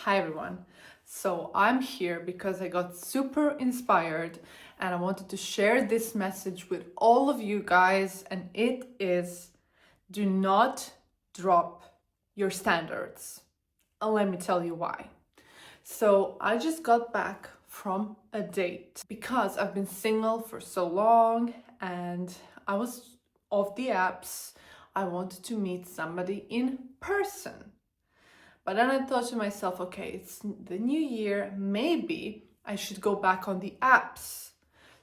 Hi everyone. So I'm here because I got super inspired and I wanted to share this message with all of you guys, and it is: do not drop your standards. And let me tell you why. So I just got back from a date because I've been single for so long and I was off the apps. I wanted to meet somebody in person. But then I thought to myself, okay, it's the new year, maybe I should go back on the apps.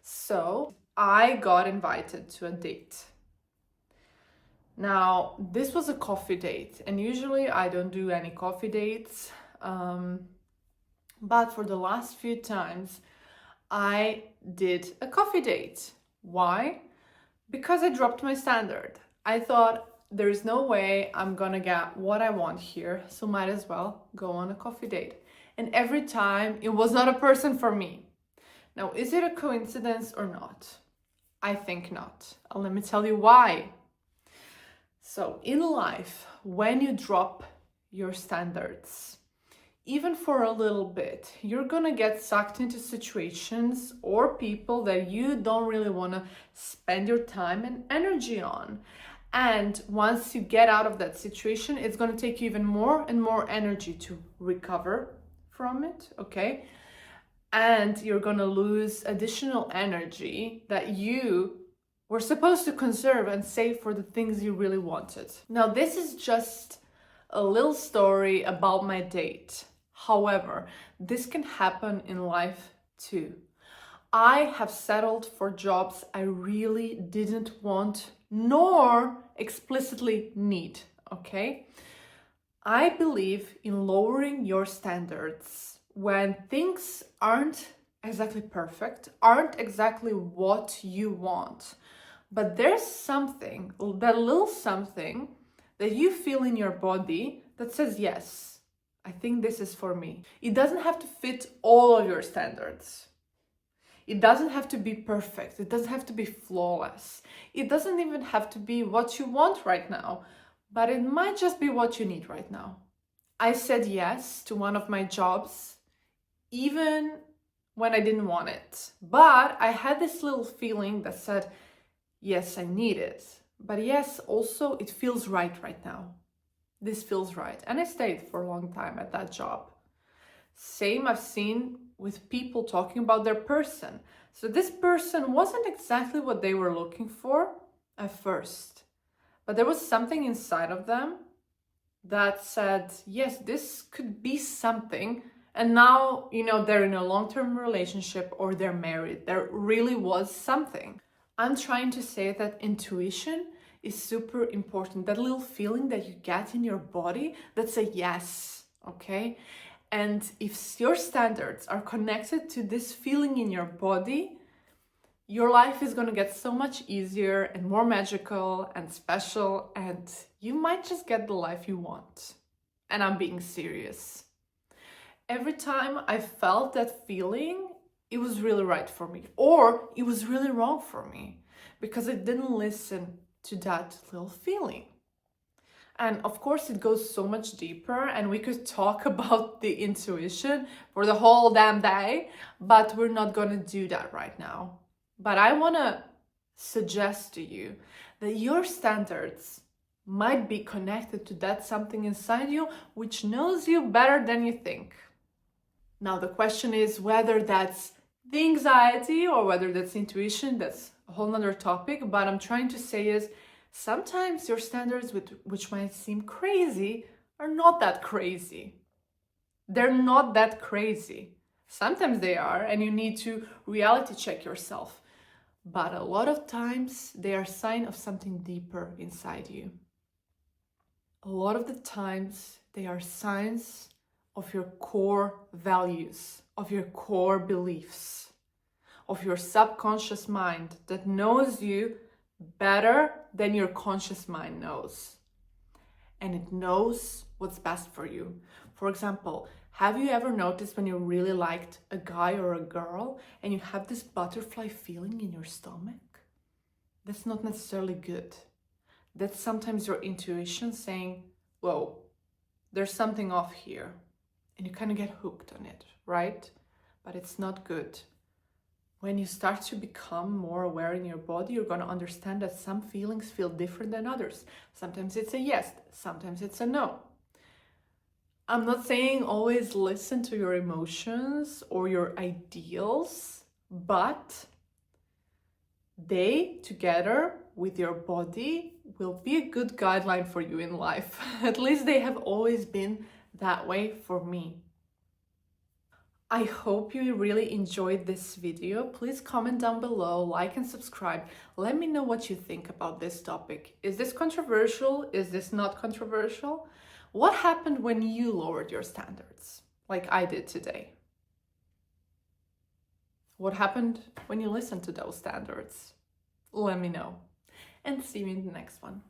So I got invited to a date. Now, this was a coffee date, and usually I don't do any coffee dates. But for the last few times, I did a coffee date. Why? Because I dropped my standard. I thought there is no way I'm gonna get what I want here, so might as well go on a coffee date. And every time it was not a person for me. Now, is it a coincidence or not? I think not. And let me tell you why. So in life, when you drop your standards, even for a little bit, you're gonna get sucked into situations or people that you don't really wanna spend your time and energy on. And once you get out of that situation, it's gonna take you even more and more energy to recover from it, okay? And you're gonna lose additional energy that you were supposed to conserve and save for the things you really wanted. Now, this is just a little story about my date. However, this can happen in life too. I have settled for jobs I really didn't want nor explicitly need, okay? I believe in lowering your standards when things aren't exactly perfect, aren't exactly what you want. But there's something, that little something that you feel in your body that says, yes, I think this is for me. It doesn't have to fit all of your standards. It doesn't have to be perfect. It doesn't have to be flawless. It doesn't even have to be what you want right now, but it might just be what you need right now. I said yes to one of my jobs, even when I didn't want it. But I had this little feeling that said, yes, I need it. But yes, also it feels right now. This feels right. And I stayed for a long time at that job. Same I've seen with people talking about their person. So this person wasn't exactly what they were looking for at first, but there was something inside of them that said, yes, this could be something. And now, they're in a long-term relationship or they're married. There really was something. I'm trying to say that intuition is super important. That little feeling that you get in your body that's a yes, okay? And if your standards are connected to this feeling in your body, your life is going to get so much easier and more magical and special, and you might just get the life you want. And I'm being serious. Every time I felt that feeling, it was really right for me, or it was really wrong for me because I didn't listen to that little feeling. And of course, it goes so much deeper, and we could talk about the intuition for the whole damn day, but we're not going to do that right now. But I want to suggest to you that your standards might be connected to that something inside you which knows you better than you think. Now, the question is whether that's the anxiety or whether that's intuition. That's a whole nother topic. But I'm trying to say is, sometimes your standards, which might seem crazy, are not that crazy. They're not that crazy. Sometimes they are, and you need to reality check yourself. But a lot of times, they are a sign of something deeper inside you. A lot of the times, they are signs of your core values, of your core beliefs, of your subconscious mind that knows you better than your conscious mind knows. And it knows what's best for you. For example, have you ever noticed when you really liked a guy or a girl and you have this butterfly feeling in your stomach? That's not necessarily good. That's sometimes your intuition saying, whoa, there's something off here. and you kind of get hooked on it, right? But it's not good. When you start to become more aware in your body, you're going to understand that some feelings feel different than others. Sometimes it's a yes, sometimes it's a no. I'm not saying always listen to your emotions or your ideals, but they, together with your body, will be a good guideline for you in life. At least they have always been that way for me. I hope you really enjoyed this video. Please comment down below, like and subscribe. Let me know what you think about this topic. Is this controversial? Is this not controversial? What happened when you lowered your standards, like I did today? What happened when you listened to those standards? Let me know. And see you in the next one.